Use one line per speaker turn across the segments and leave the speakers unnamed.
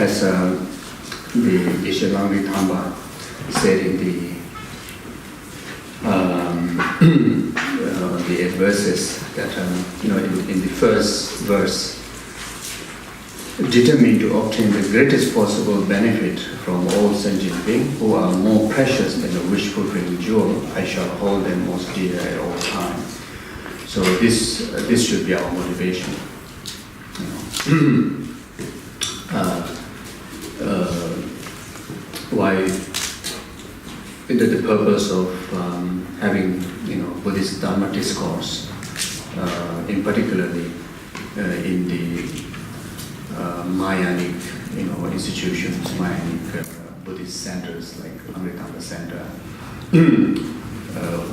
as the Geshe Langri Tangpa said in the verses that in the first verse, determined to obtain the greatest possible benefit from all sentient beings who are more precious than a wish-fulfilling jewel, I shall hold them most dear at all times. So this should be our motivation. Why the purpose of having Buddhist Dharma discourse, in particularly in the Mahayanic institutions, Mahayanic Buddhist centers like Langri Tangpa Center,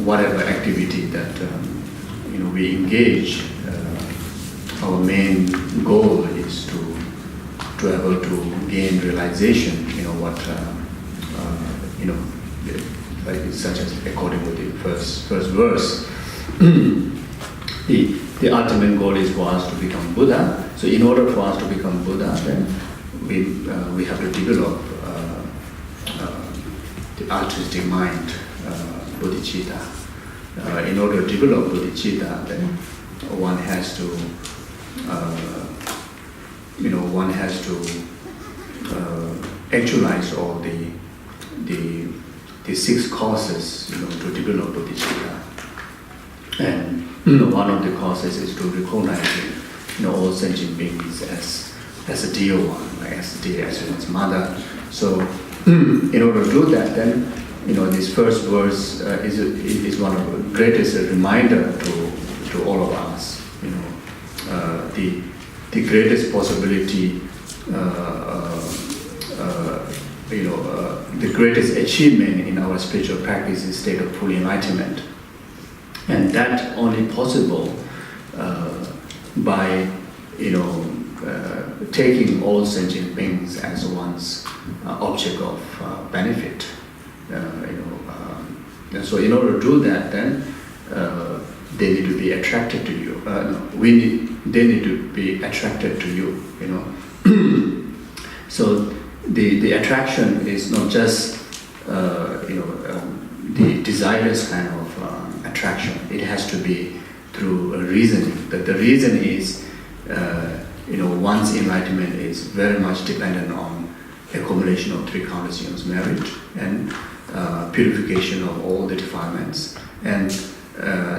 whatever activity that we engage, our main goal is to able to gain realization. Such as according to the first verse, the ultimate goal is for us to become Buddha. So in order for us to become Buddha, then we have to develop the altruistic mind, bodhicitta. In order to develop bodhicitta, then one has to actualize all the six causes to develop bodhicitta. And one of the causes is to recognize all sentient beings as a dear one, like as dear as one's mother. So in order to do that, then this first verse is one of the greatest reminder to all of us. The greatest possibility, the greatest achievement in our spiritual practice is state of full enlightenment, and that only possible by taking all sentient beings as one's object of benefit. And so in order to do that, then they need to be attracted to you. They need to be attracted to you. So the attraction is not just the desirous kind of attraction. It has to be through reasoning. That the reason is one's enlightenment is very much dependent on accumulation of three conditions: merit and purification of all the defilements. And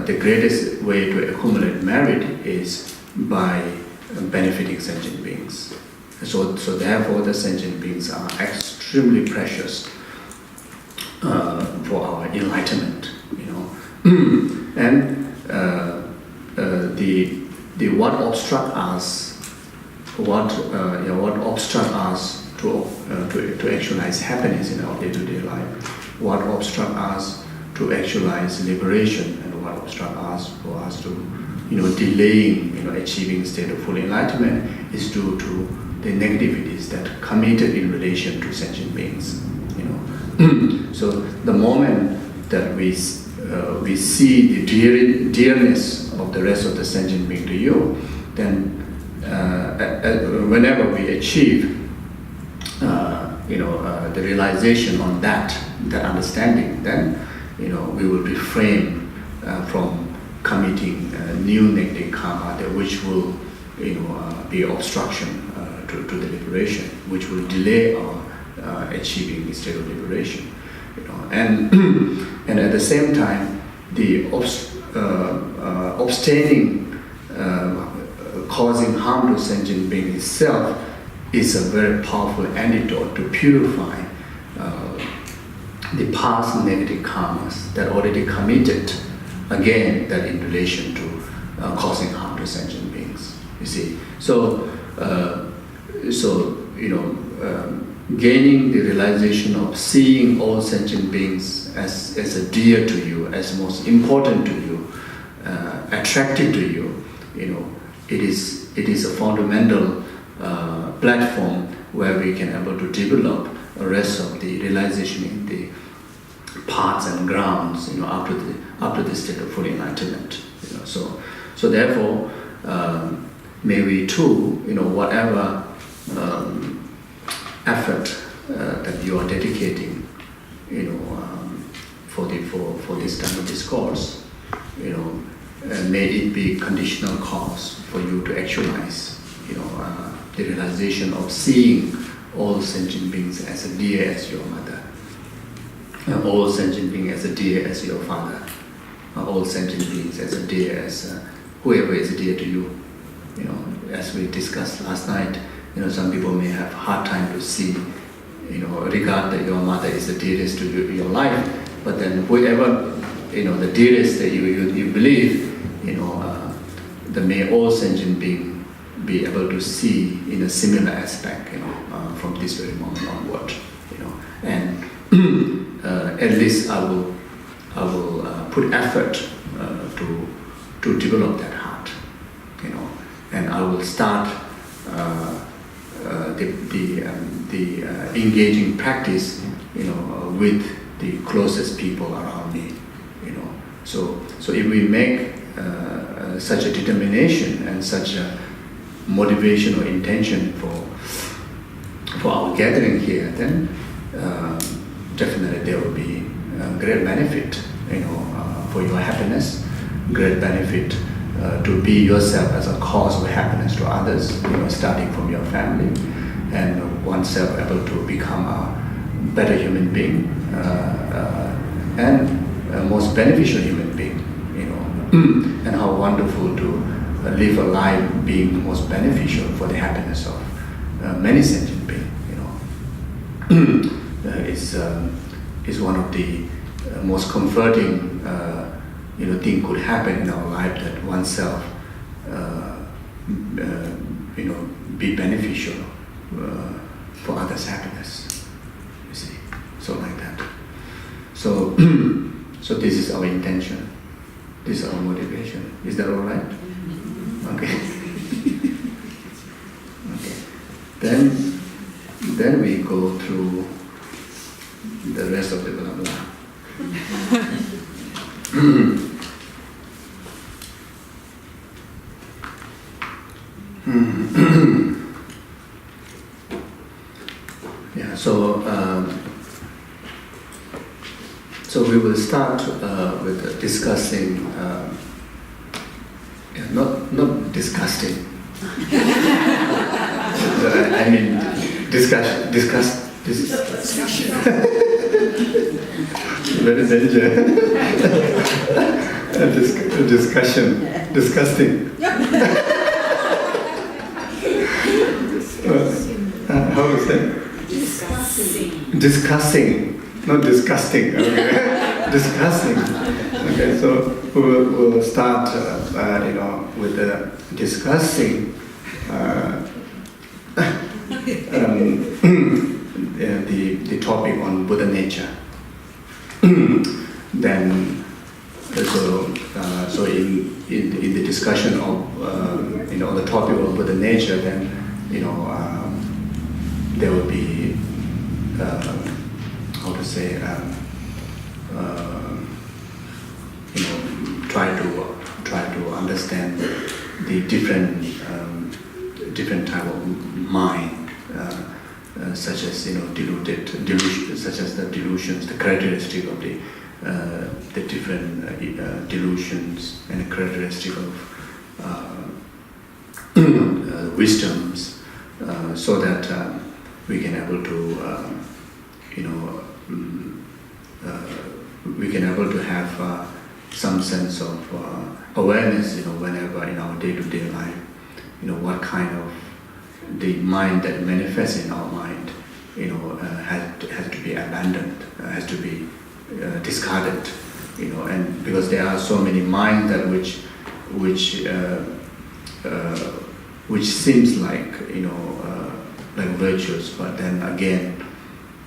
the greatest way to accumulate merit is by benefiting sentient beings. So therefore the sentient beings are extremely precious for our enlightenment, And the what obstruct us to actualize happiness in our day-to-day life, what obstruct us to actualize liberation, and what obstruct us for us to delaying achieving state of full enlightenment is due to the negativities that are committed in relation to sentient beings. So the moment that we see the dearness of the rest of the sentient being to you, then whenever we achieve the realization on that understanding, then we will refrain from committing new negative karma, which will be obstruction to the liberation, which will delay our achieving the state of liberation. And at the same time, the abstaining causing harm to sentient being itself is a very powerful antidote to purify the past negative karmas that already committed, again, that in relation to causing harm to sentient beings. You see, gaining the realization of seeing all sentient beings as a dear to you, as most important to you, attractive to you, it is a fundamental platform where we can able to develop the rest of the realization in the parts and grounds, after the state of full enlightenment. So therefore, may we too, whatever effort that you are dedicating, for this kind of discourse, may it be conditional cause for you to actualize, the realization of seeing all sentient beings as dear as your mother, all sentient beings as dear as your father, all sentient beings as dear as whoever is dear to you. As we discussed last night, some people may have a hard time to see, regard that your mother is the dearest to your life, but then whoever, the dearest that you believe, the may all sentient being be able to see in a similar aspect, from this very moment onward, and at least I will put effort to develop that heart, and I will start the engaging practice, with the closest people around me, So if we make such a determination and such a motivation or intention for our gathering here, then definitely there will be great benefit, for your happiness, great benefit to be yourself as a cause of happiness to others, starting from your family, and oneself able to become a better human being and a most beneficial human being, and how wonderful to live a life being most beneficial for the happiness of many sentient beings, is one of the most comforting thing could happen in our life, that oneself be beneficial for others' happiness, you see, so like that. So so this is our intention, this is our motivation. Is that all right? Okay. Okay. Then we go through the rest of the blah blah. Yeah, so we will start with discussing, not disgusting. I mean, discussion. Very danger. Discussion, disgusting. How is that? Discussing, not disgusting. Okay. Discussing. Okay, so we'll start, with the discussing the topic on Buddha nature. Then, so in the discussion of the topic of Buddha nature, then there will be try to understand the different type of mind, such as delusions, such as the delusions, the characteristic of the different delusions and the characteristic of wisdoms, so that we can able to have some sense of awareness, whenever in our day-to-day life, what kind of the mind that manifests in our mind, has to be abandoned, has to be discarded, and because there are so many minds that which seems like virtuous, but then again,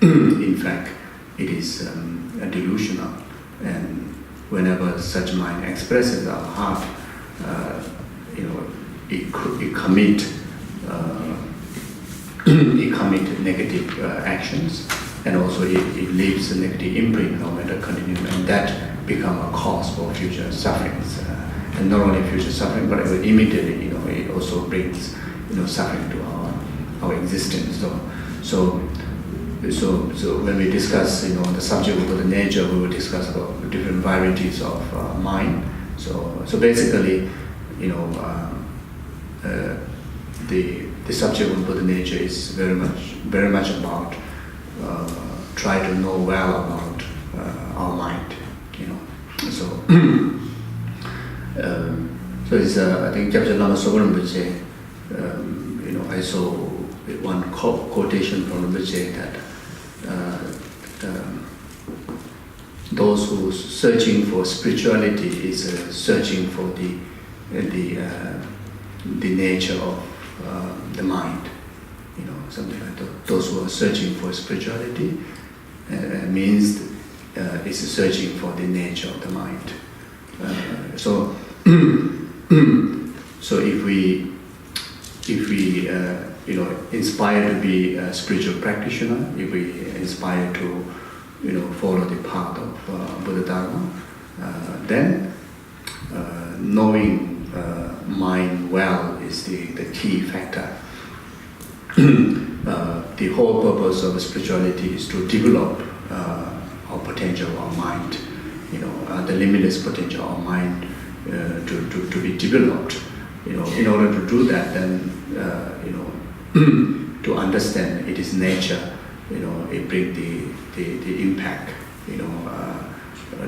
in fact, it is delusional. And whenever such mind expresses our heart, it commit negative actions, and also it leaves a negative imprint no matter continue, and that become a cause for future sufferings, and not only future suffering, but immediately it also brings suffering to our existence. So when we discuss, the subject of the nature, we will discuss about different varieties of mind. So basically, the subject of Buddha nature is very much about try to know well about our mind. So so it's I think Chapter Lama Sobarambuche. I saw one quotation from Rinpoche that those who searching for spirituality is searching for the nature of the mind, something like that. Those who are searching for spirituality means is searching for the nature of the mind. So if we inspire to be a spiritual practitioner, if we inspire to follow the path of Buddha Dharma, then knowing mind well is the key factor. The whole purpose of spirituality is to develop our potential, our mind, the limitless potential of our mind to be developed. In order to do that, then to understand it is nature, it brings the impact,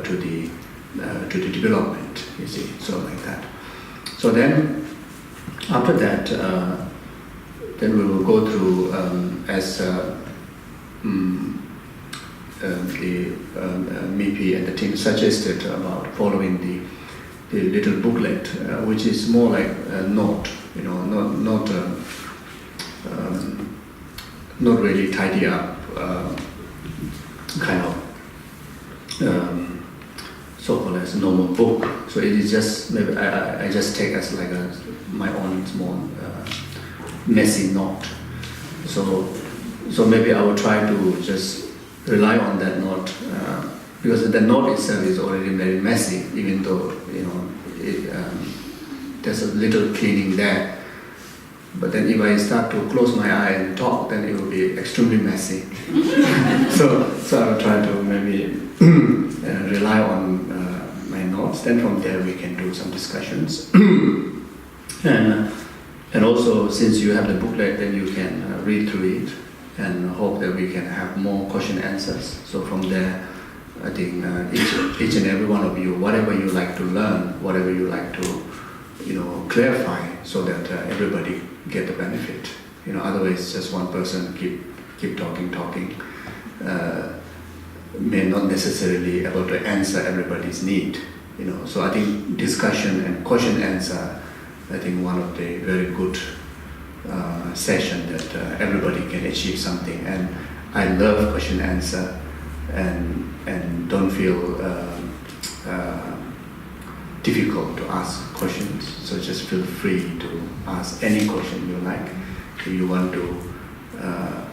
to the development. You see, so like that. So then, after that, then we will go through as the MIPI and the team suggested about following the little booklet, which is more like a note, not really tidy up, kind of so-called as a normal book. So it is just maybe I just take as like my own small messy note. So maybe I will try to just rely on that note, because the note itself is already very messy, even though there's a little cleaning there. But then if I start to close my eye and talk, then it will be extremely messy. So I will try to maybe rely on my notes. Then from there we can do some discussions. And also, since you have the booklet, then you can read through it and hope that we can have more question answers. So from there, I think each and every one of you, whatever you like to learn, whatever you like to, clarify, so that everybody get the benefit. Otherwise, just one person keep talking, may not necessarily able to answer everybody's need. So I think discussion and question answer, I think one of the very good session that everybody can achieve something. And I love question answer, and don't feel difficult to ask questions. So just feel free to ask any question you like. If you want to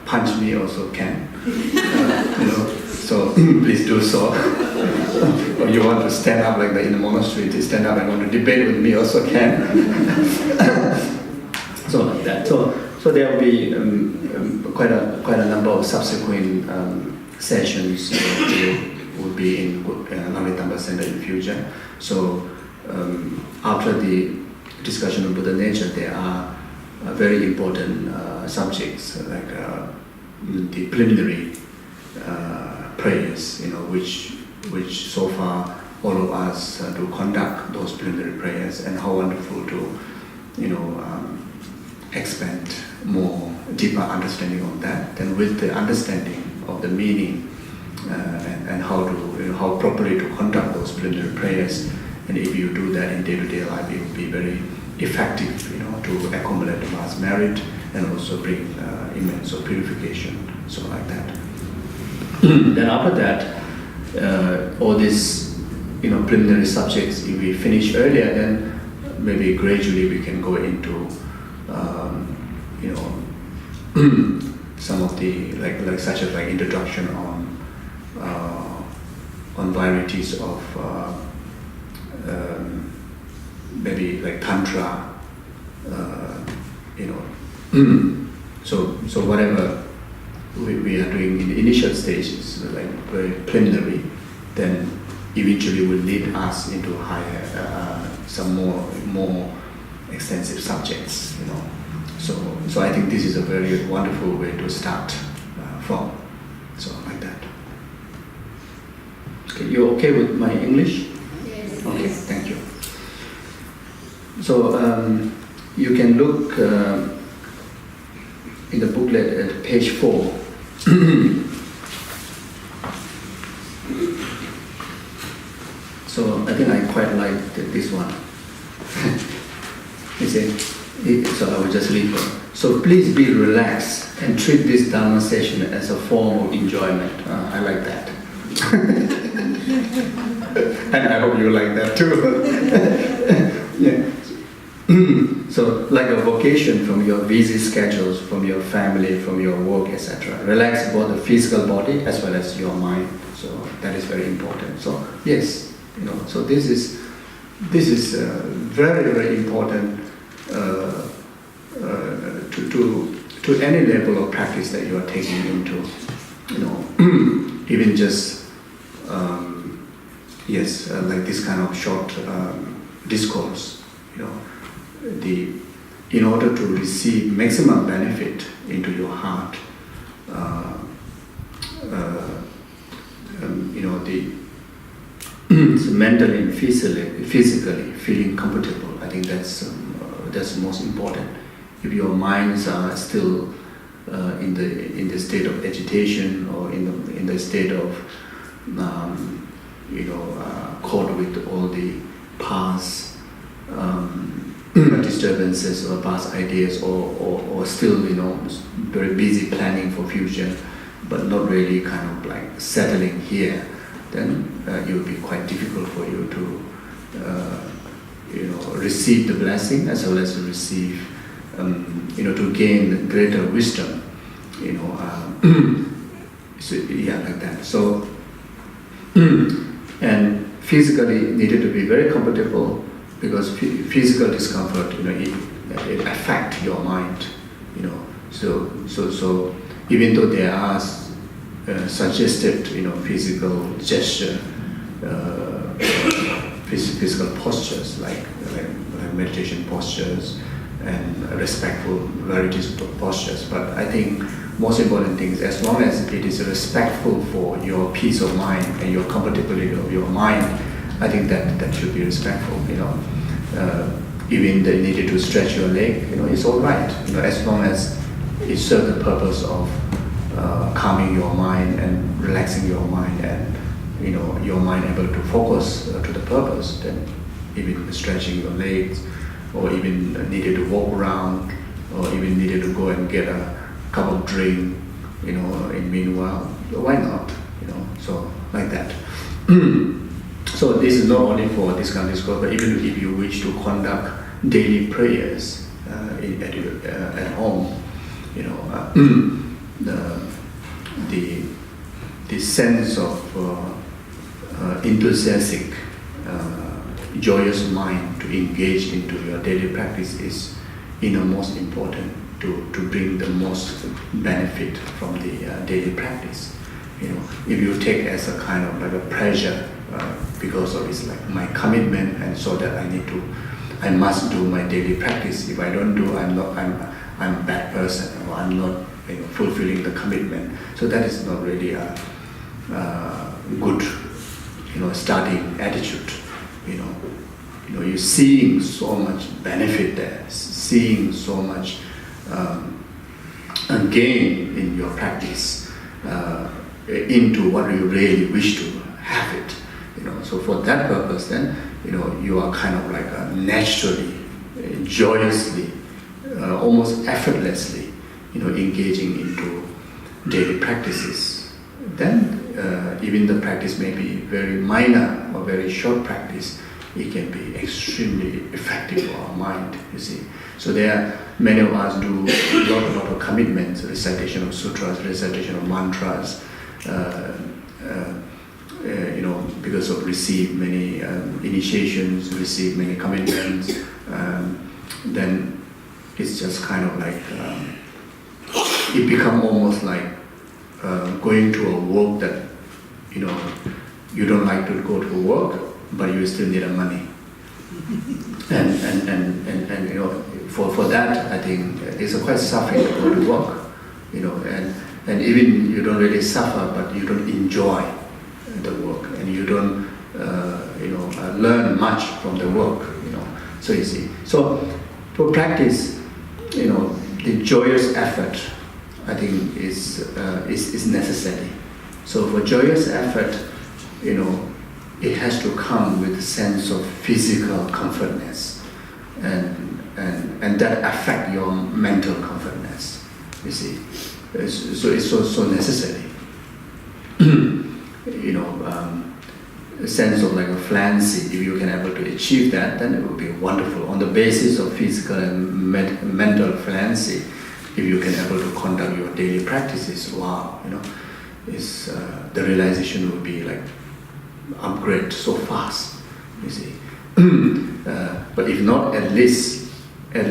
punch me, also can. So please do so. Or you want to stand up like that in the monastery, to stand up and want to debate with me, also can. So like that. So there will be quite a number of subsequent sessions will be in Langri Tangpa Center in the future. So after the discussion of Buddha nature, there are very important subjects like the preliminary prayers, which so far all of us do conduct those preliminary prayers, and how wonderful to expand more deeper understanding of that. Then with the understanding of the meaning and how to how properly to conduct those preliminary prayers, and if you do that in day-to-day life, it will be very effective, to accumulate vast merit and also bring immense purification, so like that. Then after that, all these preliminary subjects, if we finish earlier, then maybe gradually we can go into some of the like such as like introduction on varieties of maybe like tantra, so whatever we are doing in the initial stages, like very preliminary, then eventually will lead us into higher, some more extensive subjects, you know. So I think this is a very wonderful way to start from. So like that. Okay, you okay with my English?
Yes.
Okay, thank you. So you can look in the booklet at page 4. So I think I quite like this one. You see, so I will just read it. So please be relaxed and treat this Dharma session as a form of enjoyment. I like that. And I hope you like that too. Yeah. So like a vacation from your busy schedules, from your family, from your work, etc. Relax both the physical body as well as your mind. So that is very important. So yes, you know. So this is very, very important to any level of practice that you are taking into, you know, even just like this kind of short discourse, you know. In order to receive maximum benefit into your heart, you know, so mentally and physically feeling comfortable. I think that's most important. If your minds are still in the state of agitation or in the state of caught with all the past disturbances or past ideas, or still, you know, very busy planning for future, but not really kind of like settling here, then it will be quite difficult for you to receive the blessing as well as to receive, to gain greater wisdom, so, yeah, like that. So, and physically needed to be very comfortable, because physical discomfort, it affects your mind, So even though there are suggested, physical gesture, physical postures like meditation postures and respectful varieties of postures, but I think most important thing is, as long as it is respectful for your peace of mind and your comfortability of your mind, I think that should be respectful. Even the needed to stretch your leg, it's all right. As long as it serves the purpose of calming your mind and relaxing your mind, and your mind able to focus to the purpose, then even stretching your legs, or even needed to walk around, or even needed to go and get a cup of drink, in meanwhile, why not? So like that. So this is not only for this kind of discourse, but even if you wish to conduct daily prayers at home, the sense of enthusiastic, joyous mind to engage into your daily practice is, most important to bring the most benefit from the daily practice. If you take as a kind of like a pressure, because of it's like my commitment, and so that I must do my daily practice. If I don't do, I'm a bad person, or I'm not fulfilling the commitment. So that is not really a good starting attitude. You're seeing so much benefit there, seeing so much gain in your practice into what you really wish to have it. So for that purpose, then you are kind of like naturally, joyously, almost effortlessly, engaging into daily practices. Then even the practice may be very minor or very short practice, it can be extremely effective for our mind, you see. So many of us do a lot of commitments, recitation of sutras, recitation of mantras, because of receive many initiations, receive many commitments, then it's just kind of like, it become almost like going to a work that, you don't like to go to work, but you still need money. And for that, I think it's quite suffering to go to work, and even you don't really suffer, but you don't enjoy the work, and you don't, learn much from the work, So you see, so for practice, the joyous effort, I think is necessary. So for joyous effort, it has to come with a sense of physical comfortness, and that affect your mental comfortness. You see, so it's so necessary. A sense of like a fluency. If you can able to achieve that, then it will be wonderful. On the basis of physical and mental fluency, if you can able to conduct your daily practices, wow, is the realization will be like upgrade so fast. You see, but if not, at least, how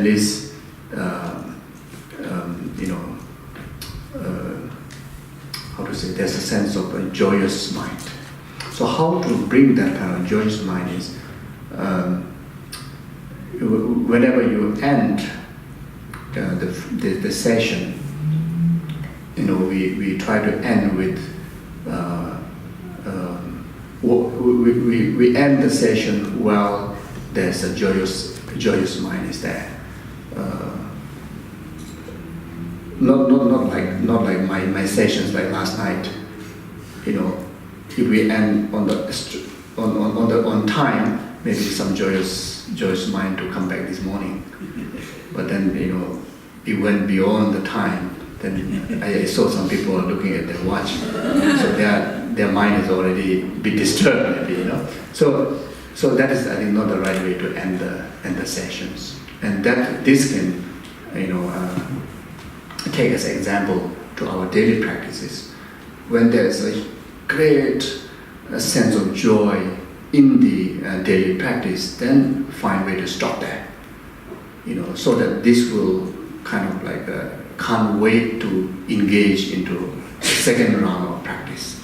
to say? There's a sense of a joyous mind. So how to bring that kind of joyous mind is, whenever you end the session, we try to end with, we end the session while there's a joyous mind is there. Not like my sessions like last night, if we end on time, maybe some joyous mind to come back this morning. But then it went beyond the time. Then I saw some people looking at their watch, so their mind is already a bit disturbed, maybe, So that is, I think, not the right way to end the sessions. And that this can, take as an example to our daily practices. When there's a great sense of joy in the daily practice, then find a way to stop that, so that this will kind of like can't wait to engage into the second round of practice,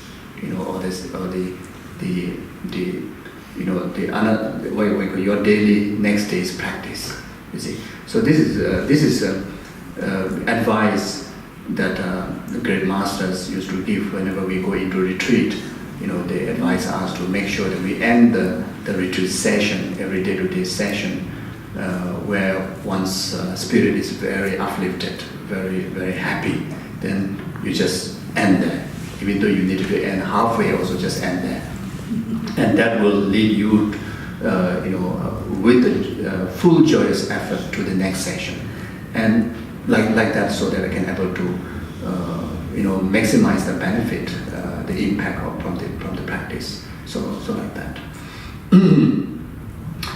your daily next day's practice. You see, so this is advice that the great masters used to give whenever we go into retreat. They advise us to make sure that we end the retreat session, every day-to-day session, where one's spirit is very uplifted, very, very happy. Then you just end there. Even though you need to end halfway, also just end there. And that will lead you, with the full joyous effort to the next session. And like that, so that I can able to, maximize the benefit, the impact from the practice. So like that.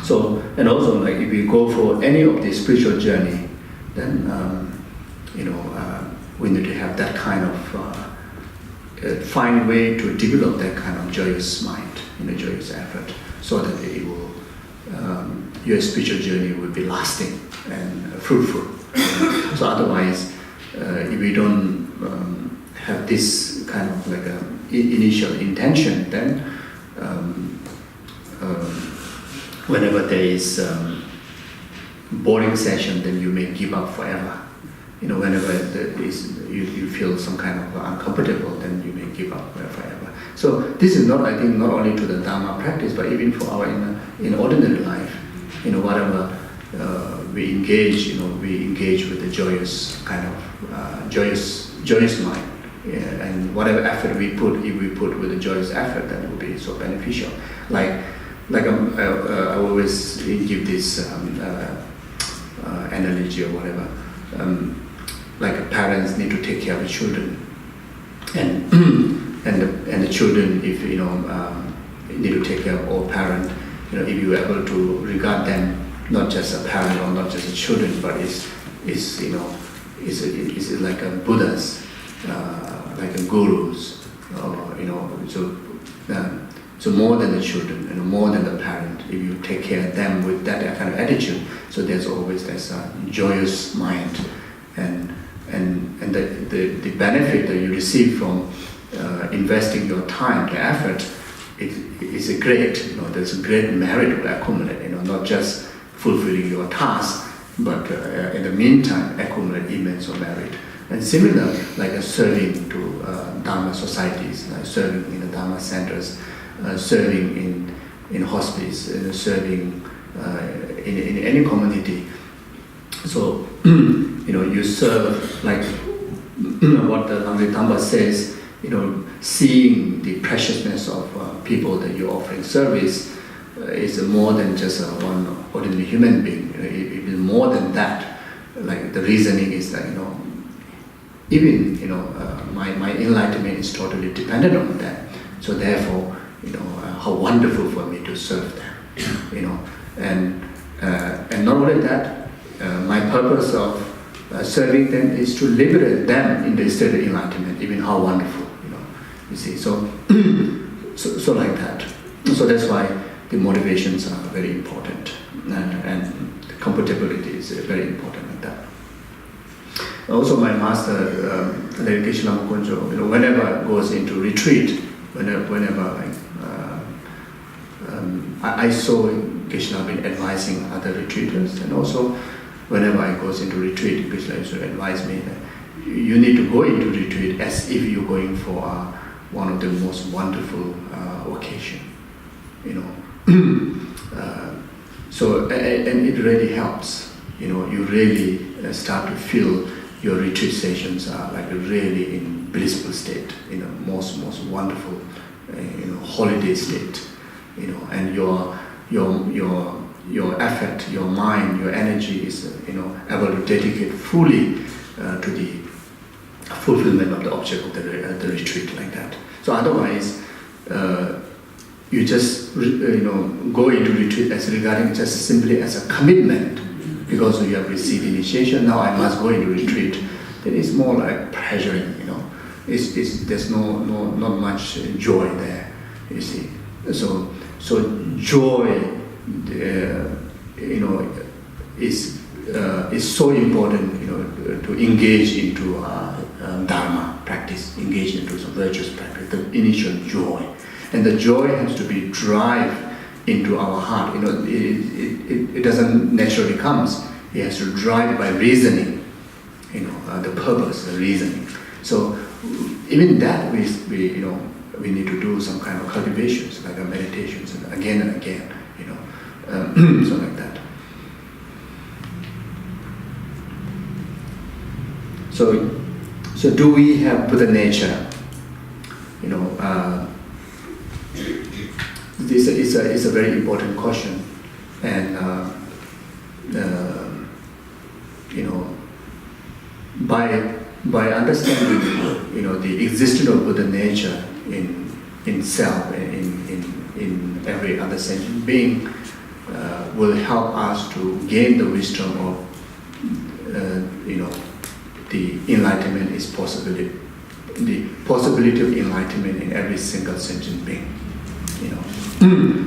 So, and also like if you go for any of the spiritual journey, then we need to have that kind of find a way to develop that kind of joyous mind, joyous effort, so that it will your spiritual journey will be lasting and fruitful. So otherwise, if we don't have this kind of like a initial intention, then whenever there is boring session, then you may give up forever. Whenever you feel some kind of uncomfortable, then you may give up forever. So this is not, I think, not only to the Dharma practice, but even for our in ordinary life. Whatever we engage, we engage with the joyous kind of joyous mind, and whatever effort we put, if we put with a joyous effort, that will be so beneficial. Like I always give this analogy or whatever. Like parents need to take care of the children, and the children, if need to take care of all parents. If you are able to regard them not just a parent or not just a children, but is like a Buddhas, like a gurus, so more than the children, more than the parent. If you take care of them with that kind of attitude, so there's always this joyous mind, and and the benefit that you receive from investing your time, the effort, is a great. There's a great merit to accumulate. Not just fulfilling your task, but in the meantime accumulate immense merit. And similar, like serving to Dharma societies, like serving in the Dharma centers, serving in hospice, serving in any community. So you serve, like what the Langri Tangpa says, seeing the preciousness of people that you're offering service is more than just one ordinary human being. It is more than that. Like the reasoning is that even my enlightenment is totally dependent on that. So therefore, how wonderful for me to serve them. And not only that, my purpose of serving them is to liberate them in the state of enlightenment. Even how wonderful, you see. So like that. So that's why the motivations are very important, and the compatibility is very important like that. Also, my master, Geshe Zopa, whenever goes into retreat, whenever I saw Geshe Zopa been advising other retreaters, and also whenever I goes into retreat, Geshe Zopa used to advise me that you need to go into retreat as if you're going for one of the most wonderful occasion, So and it really helps. You really start to feel your retreat sessions are like really in blissful state, most wonderful, holiday state, and your effort, your mind, your energy is able to dedicate fully to the fulfillment of the object of the retreat like that. So otherwise, you just go into retreat as regarding just simply as a commitment. Because you have received initiation, now I must go into retreat. Then it's more like pressuring, there's not much joy there, you see. So joy, is so important, to engage into Dharma practice, engage into some virtuous practice, the initial joy, and the joy has to be drive into our heart. It doesn't naturally comes. It has to drive by reasoning. The purpose, the reasoning. So even that we need to do some kind of cultivations, like meditations, and again, so like that. So do we have Buddha nature? This is a very important question, and by understanding the existence of Buddha nature in self, in every other sentient being, will help us to gain the wisdom of the enlightenment is possibility, the possibility of enlightenment in every single sentient being.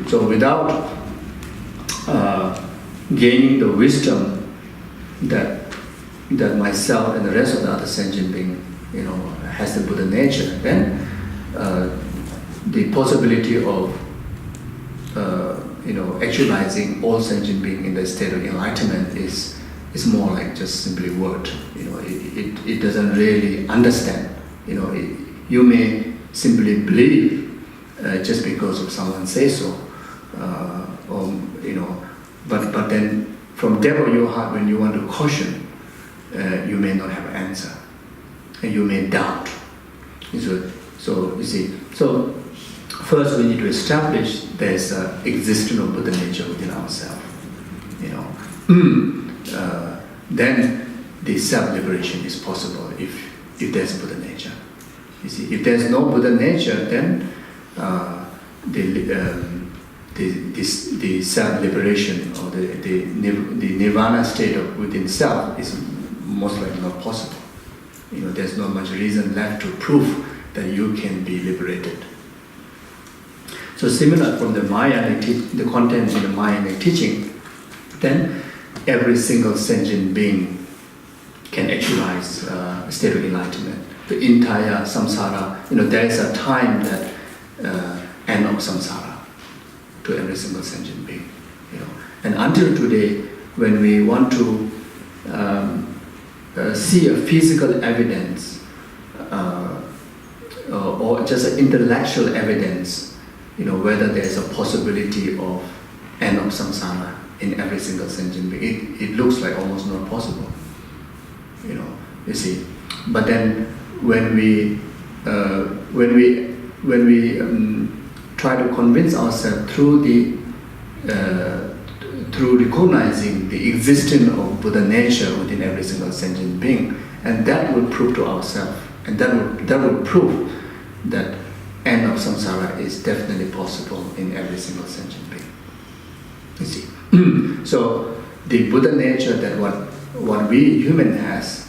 So without gaining the wisdom that myself and the rest of the other sentient being, has the Buddha nature, then the possibility of actualizing all sentient being in the state of enlightenment is more like just simply word. It doesn't really understand. You may simply believe just because of someone says so, but then from depth of your heart, when you want to caution, you may not have an answer, and you may doubt. So you see, so first we need to establish there's existence of Buddha nature within ourselves. Then the self-liberation is possible if there's Buddha nature. You see, if there's no Buddha nature, then the self-liberation or the nirvana state of within self is most likely not possible. There's not much reason left to prove that you can be liberated. So similar from the Maya, the content in the Maya teaching, then every single sentient being can actualize a state of enlightenment. The entire samsara, there is a time that end of samsara to every single sentient being. And until today, when we want to see a physical evidence or just an intellectual evidence, whether there is a possibility of end of samsara in every single sentient being, it looks like almost not possible. You see. But then when we try to convince ourselves through recognizing the existence of Buddha nature within every single sentient being, and that will prove to ourselves, and that will prove that end of samsara is definitely possible in every single sentient being. You see. So the Buddha nature that what we human has,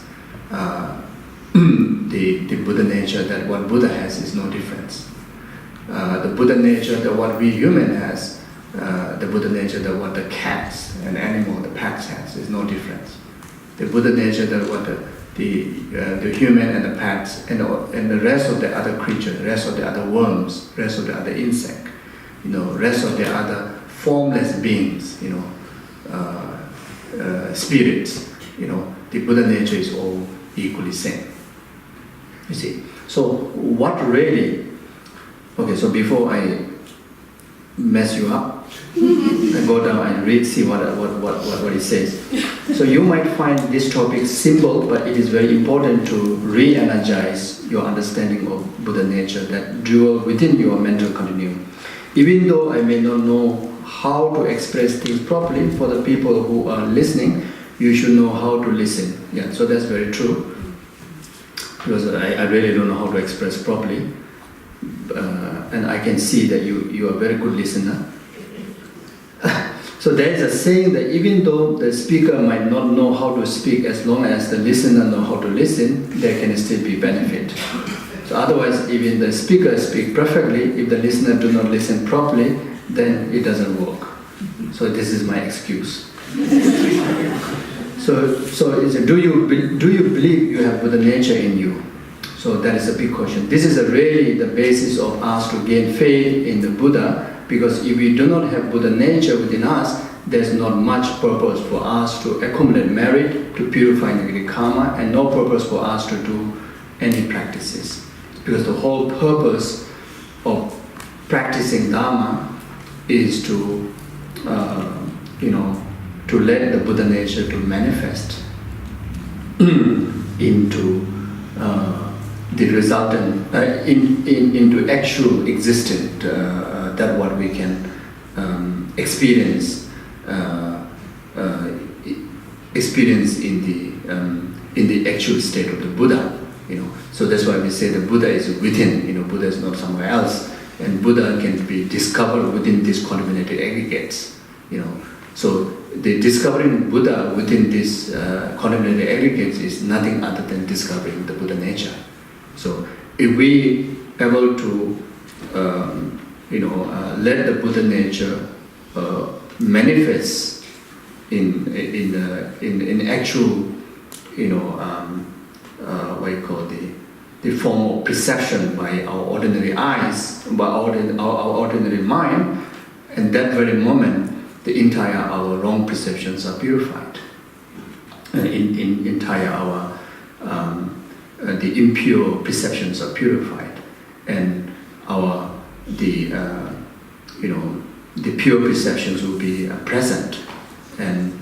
the Buddha nature that what Buddha has is no difference. The Buddha nature that what we human has, the Buddha nature that what the cats and animal, the pets has, is no difference. The Buddha nature that what the human and the pets and the rest of the other creatures, the rest of the other worms, rest of the other insect, rest of the other formless beings, spirits, the Buddha nature is all equally same. You see. So what really, okay, so before I mess you up, I go down and read, see what it says. So you might find this topic simple, but it is very important to re-energize your understanding of Buddha nature that dwell within your mental continuum. Even though I may not know how to express things properly, for the people who are listening, you should know how to listen. Yeah, so that's very true. Because I really don't know how to express properly. And I can see that you are a very good listener. So there is a saying that even though the speaker might not know how to speak, as long as the listener knows how to listen, there can still be benefit. So otherwise, even the speaker speaks perfectly, if the listener do not listen properly, then it doesn't work. So this is my excuse. So do you believe you have Buddha nature in you? So that is a big question. This is really the basis of us to gain faith in the Buddha, because if we do not have Buddha nature within us, there's not much purpose for us to accumulate merit, to purify negative karma, and no purpose for us to do any practices. Because the whole purpose of practicing Dharma is to let the Buddha nature to manifest into the resultant, into actual existence, that what we can experience in the actual state of the Buddha. So that's why we say the Buddha is within. Buddha is not somewhere else, and Buddha can be discovered within these contaminated aggregates. So the discovering Buddha within these contaminated aggregates is nothing other than discovering the Buddha nature. So if we able to let the Buddha nature manifest in actual what you call the form of perception by our ordinary eyes, by our ordinary mind, and that very moment the entire our wrong perceptions are purified. Entire our the impure perceptions are purified, and the pure perceptions will be present. And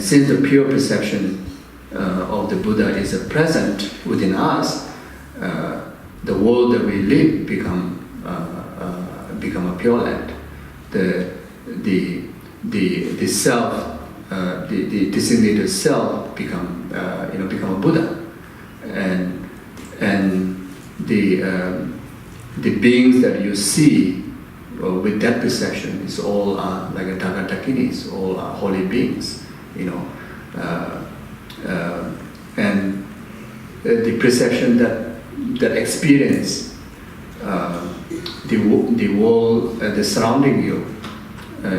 since the pure perception of the Buddha is present within us, the world that we live become a pure land. The self, the designated self become a Buddha, and the beings that you see with that perception is all like a Thagatakinis, all are holy beings, and the perception that experience the world, the surrounding you,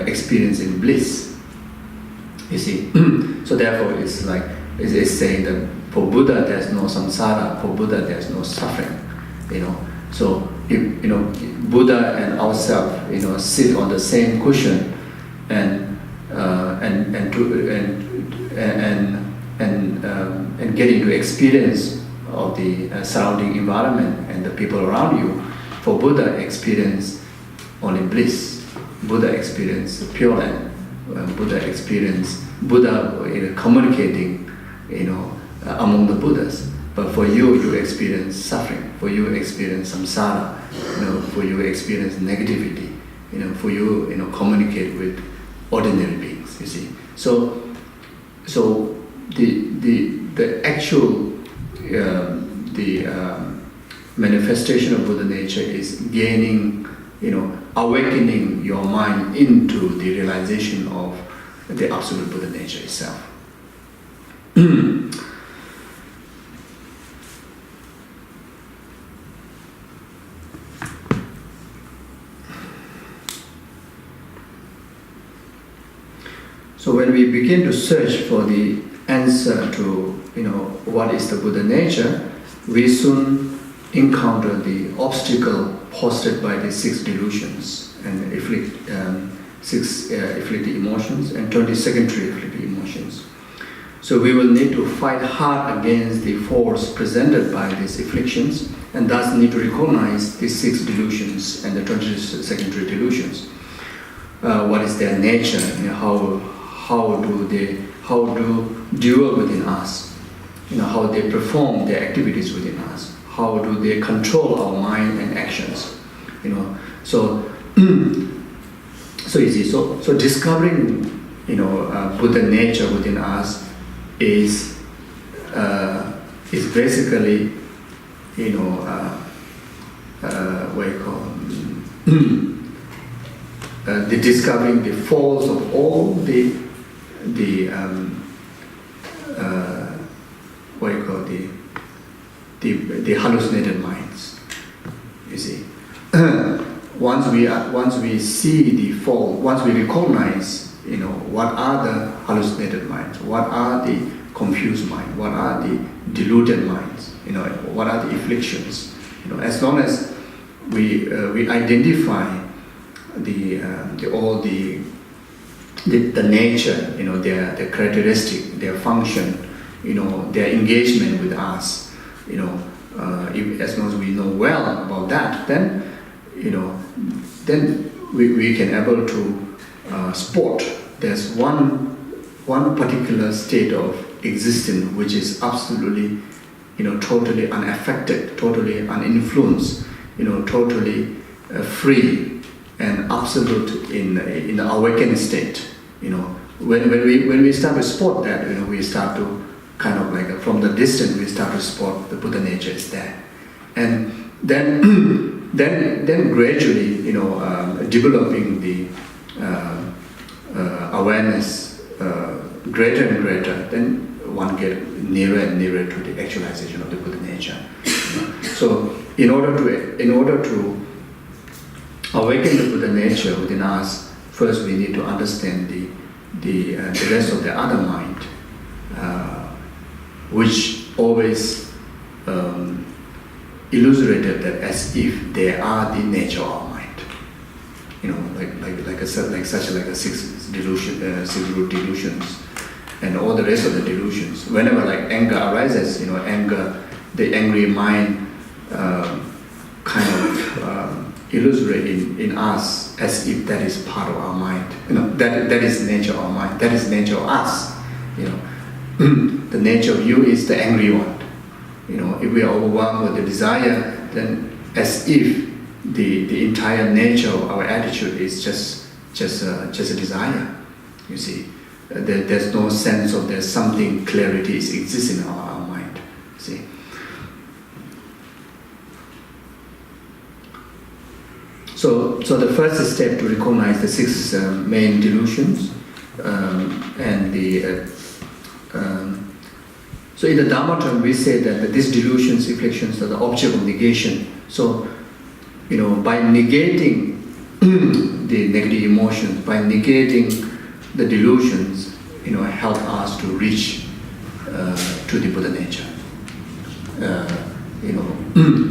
experiencing bliss. You see, so therefore it's saying that For Buddha, there's no samsara. For Buddha, there's no suffering. So if Buddha and ourselves, sit on the same cushion and getting to experience of the surrounding environment and the people around you. For Buddha, experience only bliss. Buddha experience Pure Land. Buddha communicating, among the Buddhas. But for you experience suffering. For you experience samsara. For you experience negativity. For you, communicate with ordinary beings. You see. So the actual manifestation of Buddha nature is gaining, awakening your mind into the realization of the absolute Buddha nature itself. So when we begin to search for the answer to, what is the Buddha nature, we soon encounter the obstacle posted by the 6 delusions and six afflictive emotions and 20 secondary afflictive emotions. So we will need to fight hard against the force presented by these afflictions, and thus need to recognize the 6 delusions and the 20 secondary delusions. What is their nature? How do dual within us? How they perform their activities within us? How do they control our mind and actions? So you see, so discovering, Buddha nature within us is basically, what you call the discovering the faults of all the what you call the hallucinated minds. You see, once we see the fault, once we recognize, what are the hallucinated minds, what are the confused minds, what are the deluded minds, what are the afflictions. As long as we identify all the nature, their characteristic, their function, their engagement with us, as long as we know well about that, then we can able to spot. There's one particular state of existence which is absolutely, totally unaffected, totally uninfluenced, totally free and absolute in the awakened state. When we start to spot that, we start to kind of like from the distance we start to spot the Buddha nature is there, and then gradually, developing the awareness greater and greater, then one get nearer and nearer to the actualization of the Buddha nature. So in order to awaken the Buddha nature within us, first we need to understand the rest of the other mind, which always illustrated that as if they are the nature of our mind. Like a 6 root delusions, and all the rest of the delusions. Whenever like anger arises, anger, the angry mind kind of illustrate in us as if that is part of our mind. That is nature of our mind. That is nature of us. The nature of you is the angry one. If we are overwhelmed with the desire, then as if the entire nature of our attitude is just a desire. You see, there's no sense of there's something clarity is existing in our mind. See. So the first step to recognize the 6 main delusions, and so in the Dharma term we say that these delusions, afflictions are the object of negation. So by negating the negative emotions, by negating the delusions, help us to reach to the Buddha nature.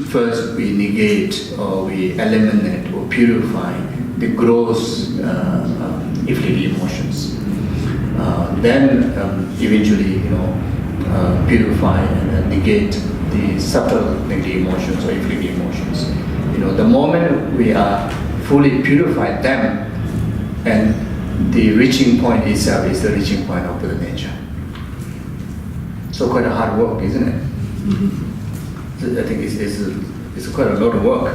First we negate or we eliminate or purify the gross afflictive emotions. Then eventually, purify and negate the subtle negative emotions or afflictive emotions. The moment we are fully purified them, and the reaching point itself is the reaching point of Buddha nature. So quite a hard work, isn't it? Mm-hmm. I think it's quite a lot of work.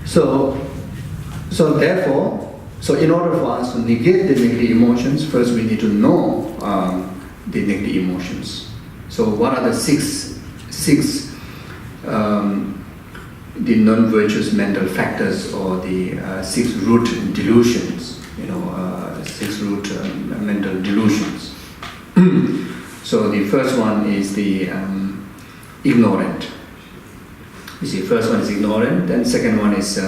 So therefore, in order for us to negate the negative emotions, first we need to know the negative emotions. So what are the six the non-virtuous mental factors, or the six root delusions? Six root mental delusions. So the first one is the ignorant. You see, first one is ignorant, then second one is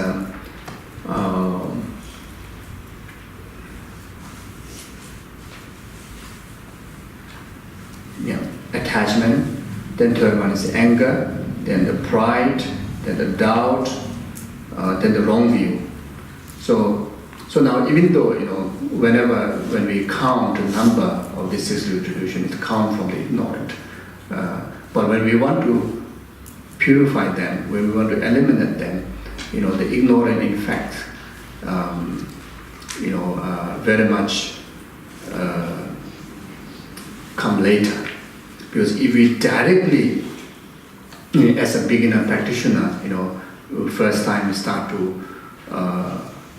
attachment, then third one is anger, then the pride, then the doubt, then the wrong view. So now, even though when we count the number of the six delusions, it counts from the ignorant. But when we want to purify them, when we want to eliminate them, the ignorant, in fact, very much come later. Because if we directly, as a beginner practitioner, first time we start to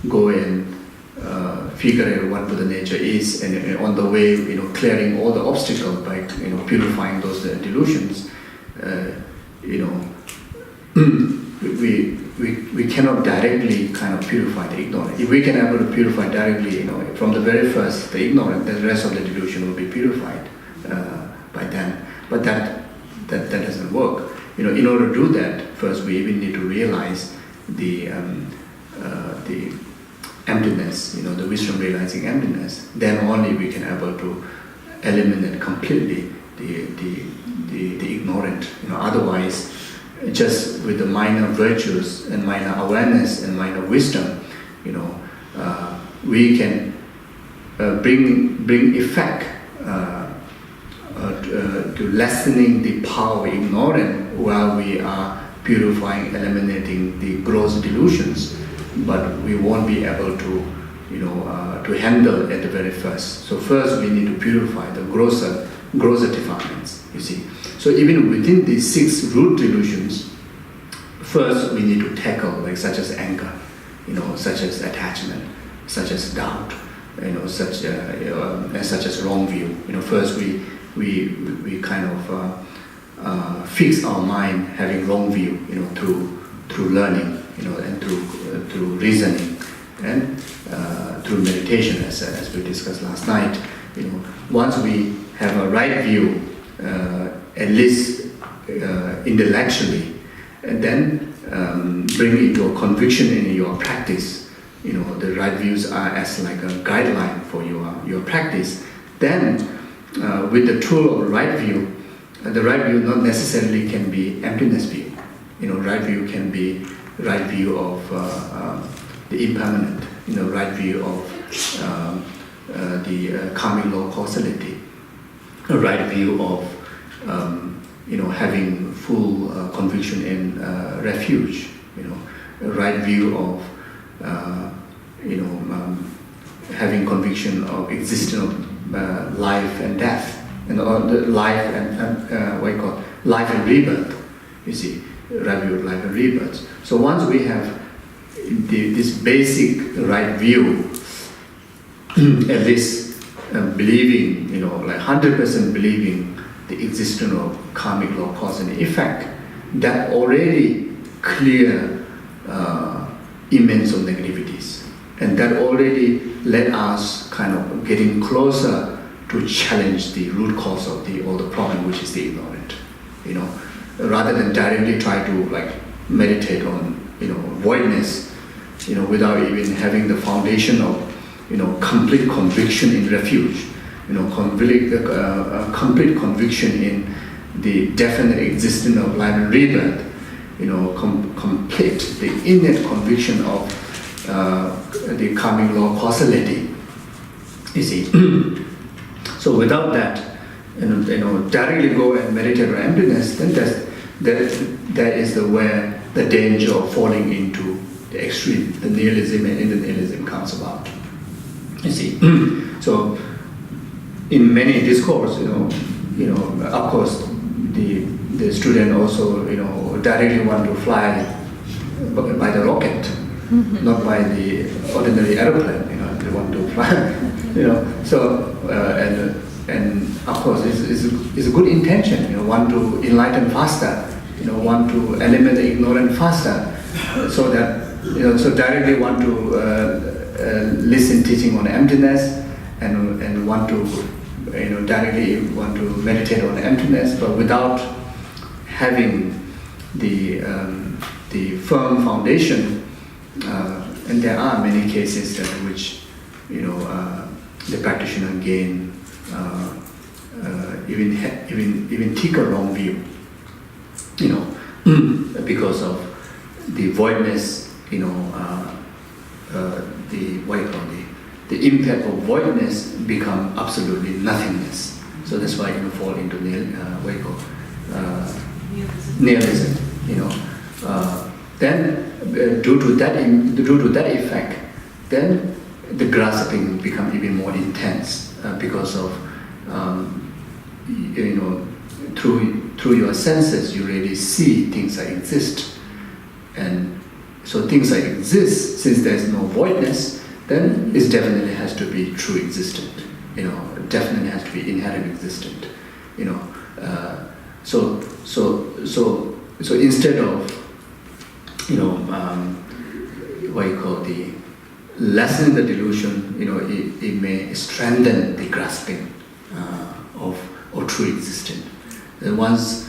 go and figure out what Buddha nature is, and on the way, clearing all the obstacles by, purifying those delusions, we cannot directly kind of purify the ignorant. If we can able to purify directly, from the very first, the ignorant, then the rest of the delusion will be purified by then. But that doesn't work. In order to do that, first we even need to realize the emptiness, the wisdom realizing emptiness. Then only we can able to eliminate completely the ignorant. Otherwise, just with the minor virtues and minor awareness and minor wisdom, we can bring effect to lessening the power of ignorance while we are purifying, eliminating the gross delusions. But we won't be able to, to handle at the very first. So first we need to purify the grosser defilements, you see. So even within these six root delusions, first we need to tackle, such as anger, such as attachment, such as doubt, such as wrong view. First we kind of fix our mind having wrong view, through learning, and through reasoning, and through meditation, as we discussed last night. Once we have a right view, at least intellectually, and then bring into a conviction in your practice. The right views are as like a guideline for your practice. Then, with the tool of right view, the right view not necessarily can be emptiness view. Right view can be right view of the impermanent. Right view of the karmic law causality. A right view of having full conviction in refuge. A right view of having conviction of existence of life and death, and the life and life and rebirth. You see, right view of life and rebirth. So once we have this basic right view, at least believing, like 100% believing the existence of karmic law, cause and effect, that already clear immense of negativities, and that already let us kind of getting closer to challenge the root cause of all the problem, which is the ignorant. Rather than directly try to meditate on voidness, without even having the foundation of complete conviction in refuge. complete conviction in the definite existence of life and rebirth, complete the innate conviction of the karmic law causality. You see, so without that, directly go and meditate on emptiness, then that is where the danger of falling into the extreme, the nihilism and inter-nihilism comes about. You see, so in many discourse, of course, the student also, directly want to fly by the rocket, not by the ordinary aeroplane. They want to fly, So and of course, it's a good intention. Want to enlighten faster. Want to eliminate the ignorance faster, so that so directly want to listen teaching on emptiness, and want to directly want to meditate on emptiness, but without having the firm foundation. And there are many cases that which the practitioner gain even take a wrong view, because of the voidness, the impact of voidness become absolutely nothingness. So that's why fall into nihilism. Then due to that effect, then the grasping become even more intense because of through your senses you really see things that exist, and so things that exist, since there's no voidness, then it definitely has to be true existent. Definitely has to be inherent existent. So instead of lessen the delusion, it may strengthen the grasping of true existence. And once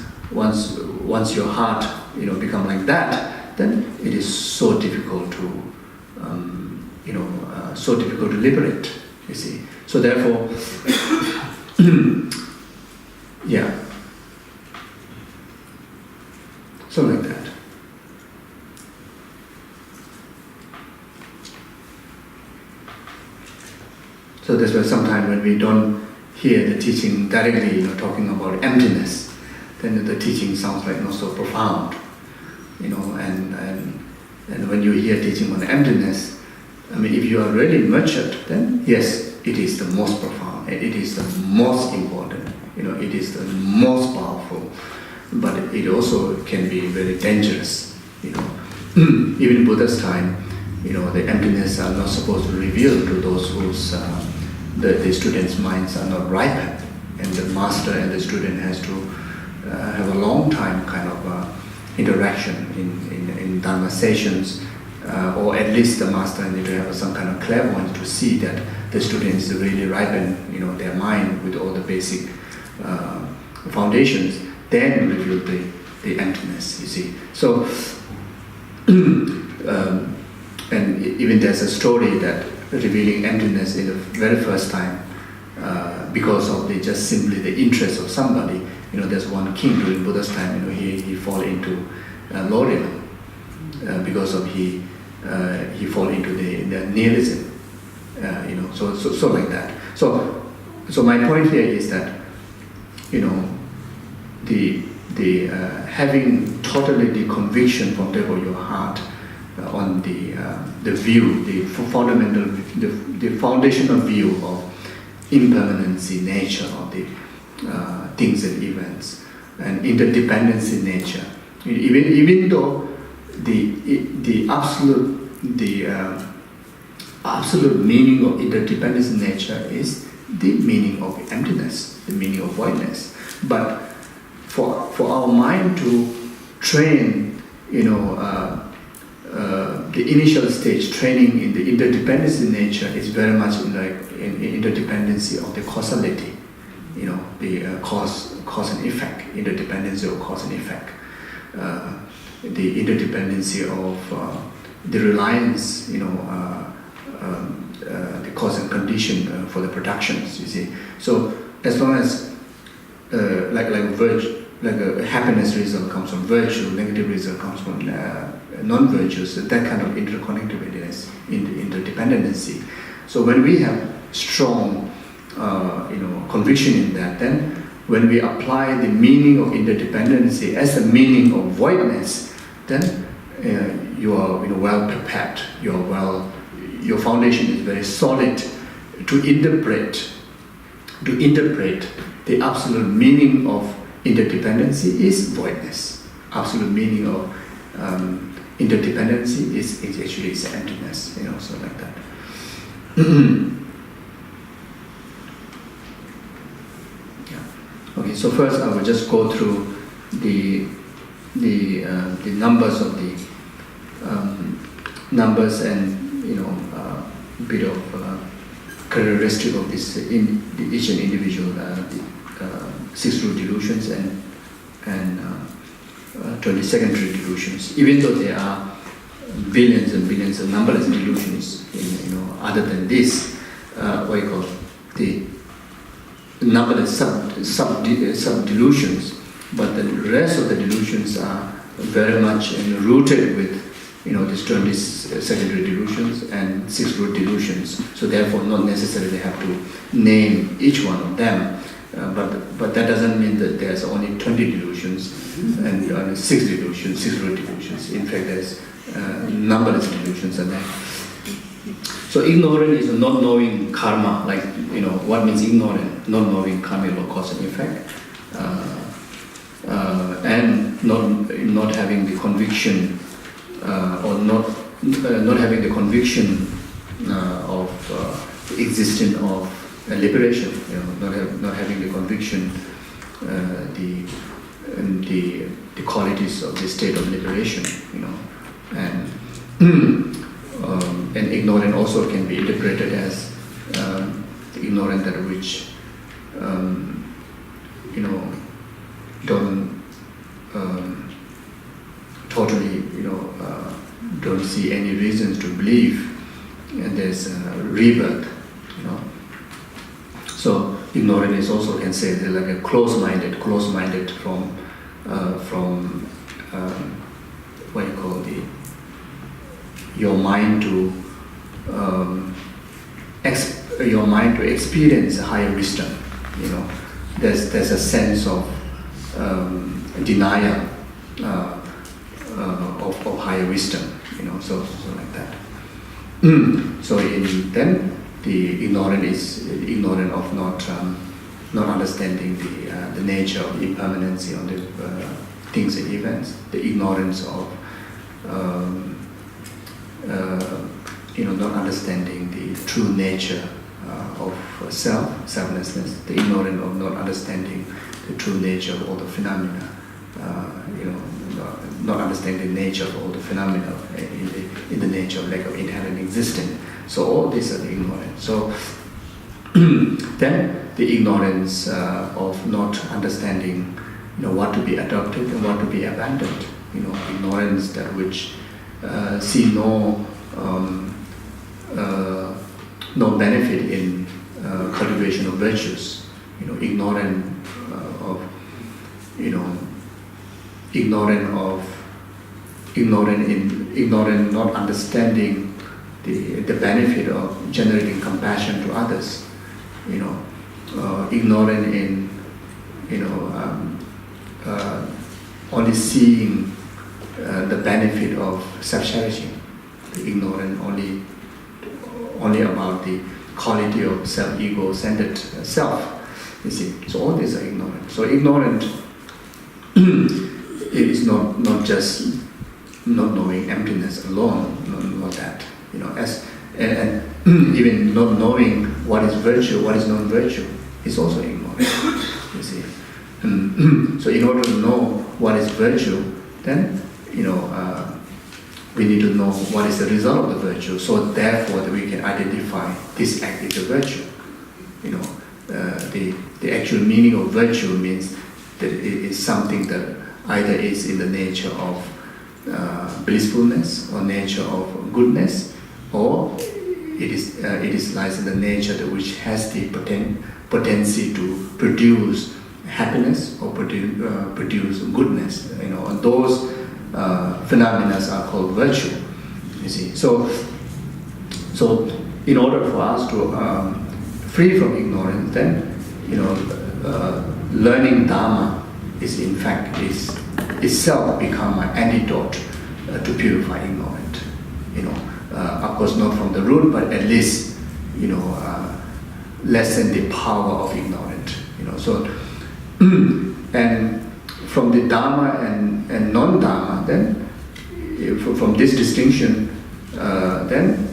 your heart become like that, then it is so difficult to liberate. You see. So therefore, yeah. So like that. So that's why sometimes when we don't hear the teaching directly, talking about emptiness, then the teaching sounds like not so profound, and when you hear teaching on emptiness, if you are really matured, then yes, it is the most profound, it is the most important, it is the most powerful, but it also can be very dangerous, Even in Buddha's time, the emptiness are not supposed to reveal to those whose the students' minds are not ripened, and the master and the student has to have a long time kind of interaction in Dharma sessions, or at least the master need to have some kind of clairvoyance to see that the students really ripen, their mind with all the basic foundations, then reveal the emptiness. You see, so and even there's a story that revealing emptiness in the very first time, because of just simply the interest of somebody. There's one king during Buddha's time. He fall into Lorima because of he fall into the nihilism. So like that. So my point here is that the having totally the conviction from the depth of your heart on the view, the fundamental, the foundational view of impermanency nature of the things and events, and interdependency nature. Even though the absolute meaning of interdependence nature is the meaning of emptiness, the meaning of voidness, but for our mind to train, the initial stage training in the interdependency nature is very much in interdependency of the causality, the cause and effect, interdependency of cause and effect, the interdependency of the reliance, the cause and condition for the productions. You see, so as long as like virtue, happiness result comes from virtue, negative result comes from non-virtue. So that kind of interconnectedness, interdependency. So when we have strong, conviction in that, then when we apply the meaning of interdependency as the meaning of voidness, then you are well prepared. Your foundation is very solid to interpret the absolute meaning of interdependency is voidness. Absolute meaning of interdependency is actually emptiness. So like that. Okay, so first I will just go through the numbers of the numbers and a bit of characteristic of this each and individual six root delusions and 20 secondary delusions. Even though there are billions and billions of numberless delusions, other than this, what you call the numberless sub delusions, but the rest of the delusions are very much rooted with these 20 secondary delusions and six root delusions. So therefore, not necessarily have to name each one of them. But that doesn't mean that there's only 20 delusions and six root delusions. In fact, there's numberless delusions and that. So ignorant is not knowing karma, like what means ignorant? Not knowing karma or cause and effect, and not having the conviction, or not having the conviction of the existence of liberation. Not having the conviction, the qualities of the state of liberation. And ignorant also can be interpreted as the ignorant that which don't totally don't see any reasons to believe, and there's rebirth. So ignorant is also can say they're like a close-minded from what you call your mind to experience a higher wisdom. There's a sense of denial of higher wisdom. So like that. So then the ignorant is ignorant of not understanding the nature of impermanency of the things and events. The ignorance of not understanding the true nature of selflessness, the ignorant of not understanding the true nature of all the phenomena, not understanding the nature of all the phenomena in the nature of lack of inherent existence. So all these are the ignorance. So then the ignorance of not understanding, what to be adopted and what to be abandoned. Ignorance that which see no benefit in cultivation of virtues. Ignorant not understanding the benefit of generating compassion to others. Ignorant in only seeing the benefit of self-cherishing. Ignorant only about the quality of self-ego-centered self. You see, so all these are ignorant. So ignorant it is not just not knowing emptiness alone, not that. And even not knowing what is virtue, what is non-virtue, is also ignorant. You see. So in order to know what is virtue, then we need to know what is the result of the virtue. So therefore, that we can identify this act is a virtue. The actual meaning of virtue means that it is something that either is in the nature of blissfulness or nature of goodness, or it is lies in the nature that which has the potency to produce happiness or produce goodness. And those phenomena are called virtue. You see, so in order for us to free from ignorance, then learning Dharma is in fact itself become an antidote to purify ignorance. Of course not from the root, but at least lessen the power of ignorance. So and from the Dharma and non-Dharma, then from this distinction, then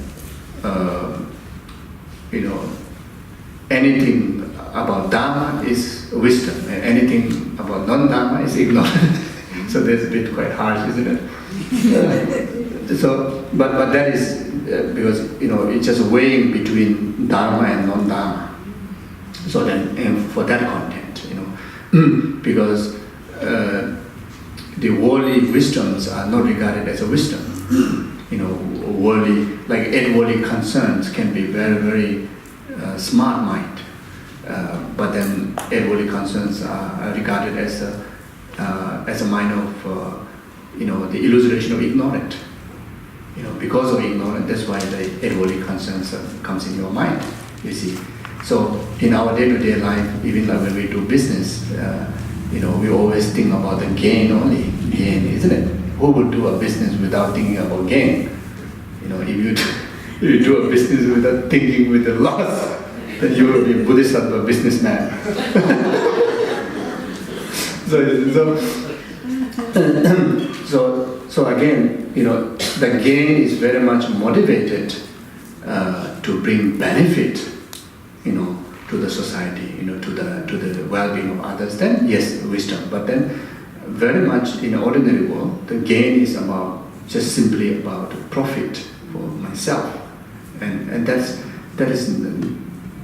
anything about Dharma is wisdom, and anything about non-Dharma is ignorance. So that's a bit quite harsh, isn't it? But that is because it's just weighing between Dharma and non-Dharma. So then, and for that content, because the worldly wisdoms are not regarded as a wisdom. Worldly, like 8 worldly concerns can be very, very smart mind, but then 8 worldly concerns are regarded as a mind of the illusion of ignorance. Because of ignorance, that's why the 8 worldly concerns comes in your mind. You see, so in our day-to-day life, even like when we do business, we always think about the gain only. Gain, isn't it? Who would do a business without thinking about gain? If you do a business without thinking with the loss, then you will be a Buddhist or a businessman. So again, the gain is very much motivated to bring benefit, to the society, to the well-being of others. Then yes, wisdom. But then, very much in the ordinary world, the gain is just simply about profit for myself, and that is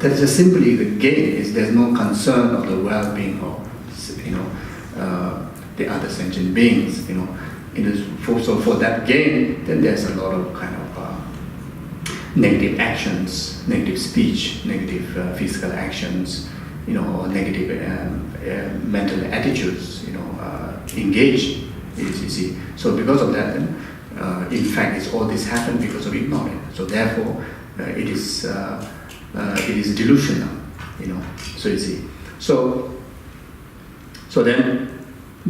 just simply the gain. There's no concern of the well-being of the other sentient beings. So for that gain, then there's a lot of kind of negative actions, negative speech, negative physical actions, or negative mental attitudes, engaged. You see. So because of that, then, in fact, all this happened because of ignorance. So therefore, it is delusional. So you see. So then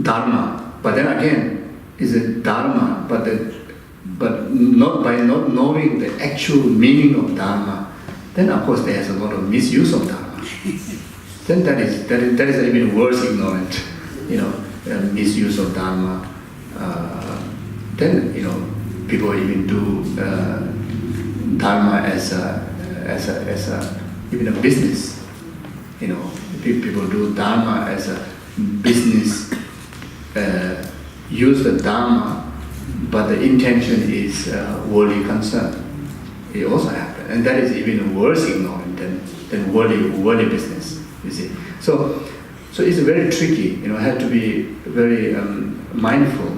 Dharma, but then again, is it Dharma? But not by not knowing the actual meaning of Dharma, then of course there's a lot of misuse of Dharma. Then that is even worse ignorance. Misuse of Dharma. Then people even do Dharma as even a business. People do Dharma as a business. Use the Dharma, but the intention is worldly concern. It also happens, and that is even worse ignorance than worldly business. You see, so it's very tricky. Have to be very mindful.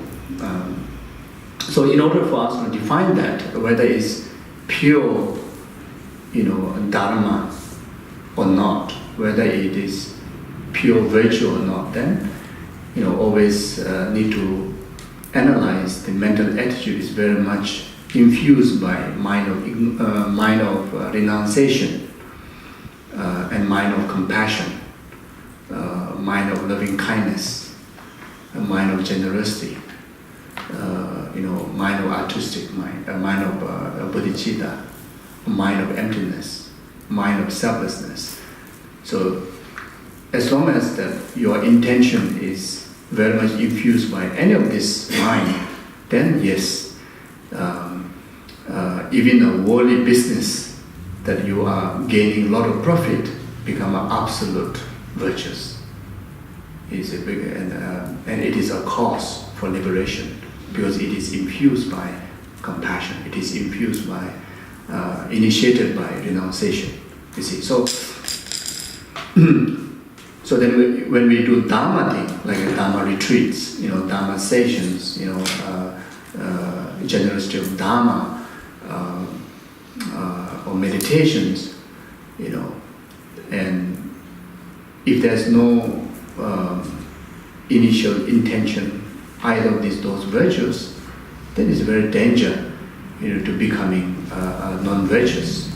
So in order for us to define that, whether it's pure, Dharma or not, whether it is pure virtue or not, then always need to analyze the mental attitude is very much infused by mind of renunciation and mind of compassion, mind of loving kindness, a mind of generosity, mind of artistic mind, a mind of bodhicitta, a mind of emptiness, mind of selflessness. So as long as your intention is very much infused by any of this mind, then yes, even a worldly business that you are gaining a lot of profit become an absolute virtuous. It's a big, and it is a cause for liberation because it is infused by compassion. It is infused by, initiated by renunciation. You see, so. So then when we do Dharma thing, like Dharma retreats, Dharma sessions, generosity of Dharma, or meditations, and if there's no initial intention, either of those virtues, then it's very danger, to becoming non-virtuous.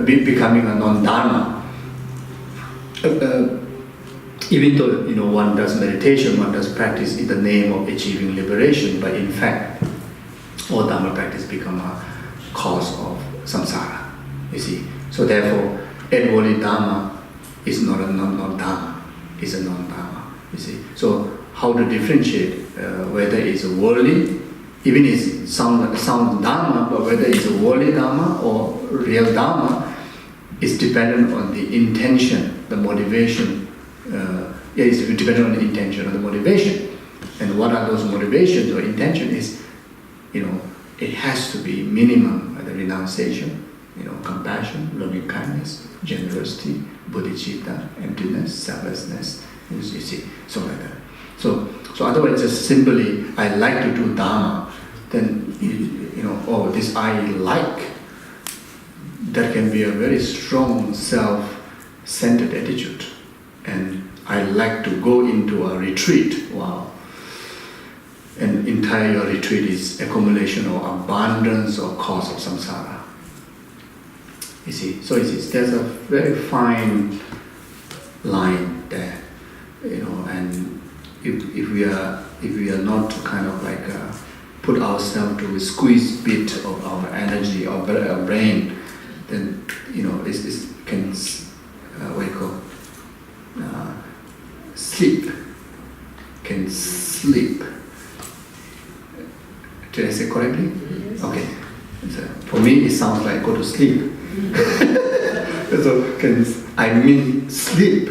Becoming a non-dharma. Even though one does meditation, one does practice in the name of achieving liberation, but in fact, all dharma practice become a cause of samsara. You see, so therefore, worldly dharma is not a non-dharma; it's a non-dharma. You see, so how to differentiate whether it's a worldly, even it sounds dharma, but whether it's a worldly dharma or real dharma is dependent on the intention, the motivation. It's dependent on the intention or the motivation. And what are those motivations or intention is, it has to be minimum the renunciation, compassion, loving kindness, generosity, bodhicitta, emptiness, selflessness. You see, so like that. So otherwise, just simply I like to do dharma, then this I like. That can be a very strong self-centered attitude, and I like to go into a retreat. Wow! And entire retreat is accumulation or abundance or cause of samsara. You see, so there's a very fine line there, and if we are not kind of like put ourselves to squeeze bit of our energy or our brain, then it can sleep. Can sleep. Did I say correctly? Yes. Okay. So for me, it sounds like go to sleep. So I mean sleep,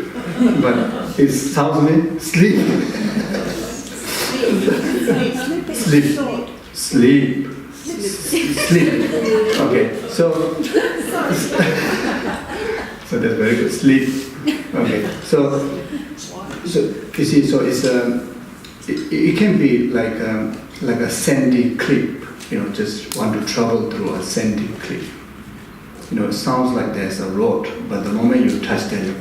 but it sounds like sleep. Sleep. Okay, so that's very good. Sleep. Okay, so you see, so it's it can be like a sandy cliff. Just want to travel through a sandy cliff. It sounds like there's a road, but the moment you touch that, you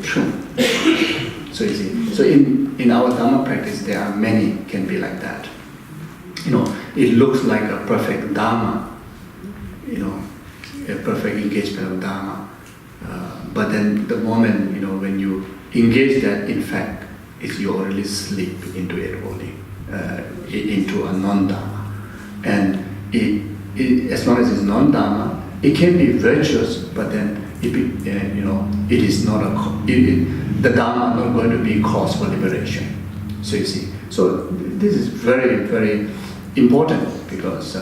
So you see, so in our Dharma practice, there are many can be like that. It looks like a perfect Dharma, a perfect engagement of Dharma. But then the moment, when you engage that, in fact, you already slip into it only, into a non-Dharma. And as long as it's non-Dharma, it can be virtuous, but then it is not the Dharma not going to be cause for liberation. So you see, so this is very, very important because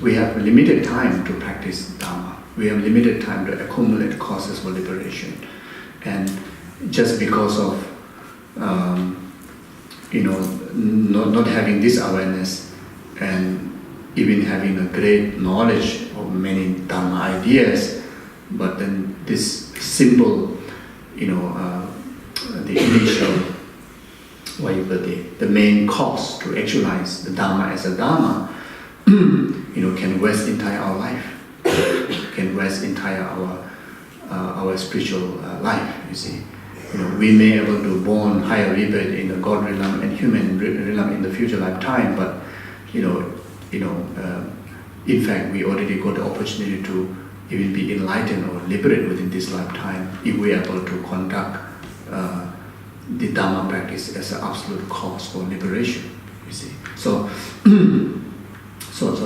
we have limited time to practice Dharma. We have limited time to accumulate causes for liberation, and just because of not having this awareness and even having a great knowledge of many Dharma ideas, but then this simple, the initial, the main cause to actualize the Dharma as a Dharma, can waste entire our life, can waste entire our spiritual life. You see, we may be able to born higher rebirth in the God realm and human realm in the future lifetime, but in fact, we already got the opportunity to even be enlightened or liberated within this lifetime if we are able to conduct the Dharma practice as an absolute cause for liberation. You see, so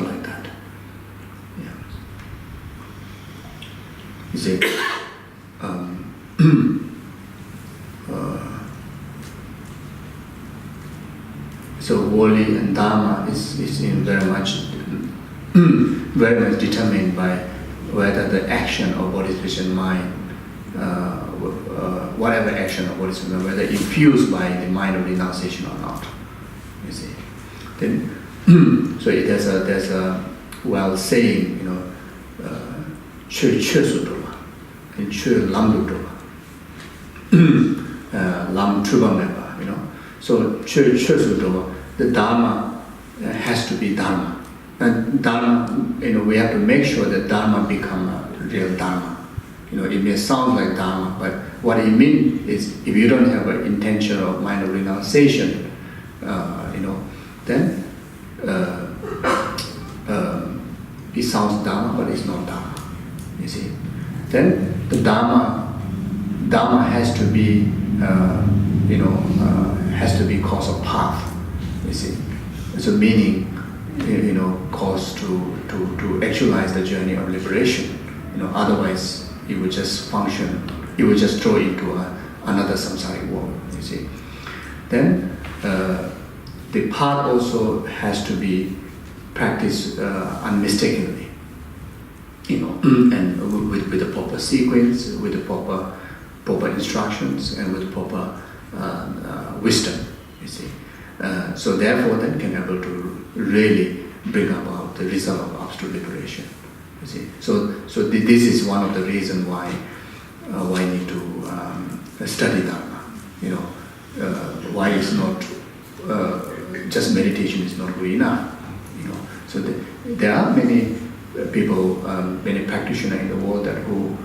like that. Yeah. You see, so worldly and Dharma is very much determined by whether the action of body, speech, and mind, whatever action of body, speech, and mind, whether infused by the mind of renunciation or not. You see, then so there's a well saying, chö sudoma and chö lamdudoma, lam trubameba. So chö sudoma, the Dharma has to be Dharma. And Dharma, we have to make sure that Dharma become a real Dharma. It may sound like Dharma, but what it means is if you don't have an intention of mind of renunciation, then it sounds Dharma, but it's not Dharma. You see, then the Dharma has to be, has to be cause of path. You see, so meaning, cause to actualize the journey of liberation. Otherwise it would just function. It would just throw into another samsaric world. You see, then the path also has to be practiced unmistakably. And with the proper sequence, with the proper instructions, and with proper wisdom. You see, so therefore, then can able to really bring about the result of absolute liberation. You see, so this is one of the reasons why we need to study Dharma. Why it's not just meditation is not good enough. So there are many people, many practitioners in the world that who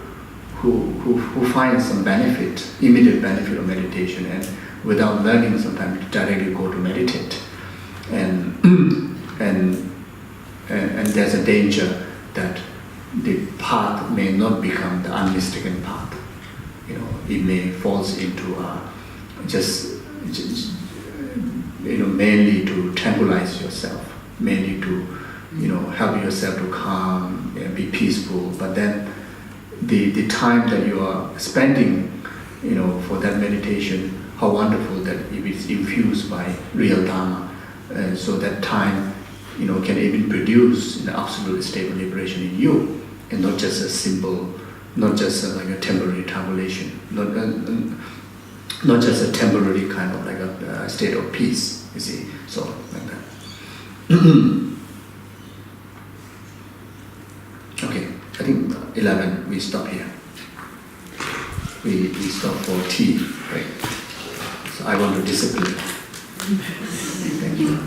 find some benefit, immediate benefit of meditation, and without learning, sometimes directly go to meditate, and there's a danger that the path may not become the unmistaken path. It may fall into mainly to tranquilize yourself, mainly to help yourself to calm and be peaceful. But then the time that you are spending, for that meditation, how wonderful that if it's infused by real Dharma, so that time, can even produce an absolute state of liberation in you, and not just a simple, not just like a temporary tranquilation, not just a temporary kind of like a state of peace. You see, so like that. Okay, I think 11 we stop here. We stop for tea, right? So I want to discipline. Thank you.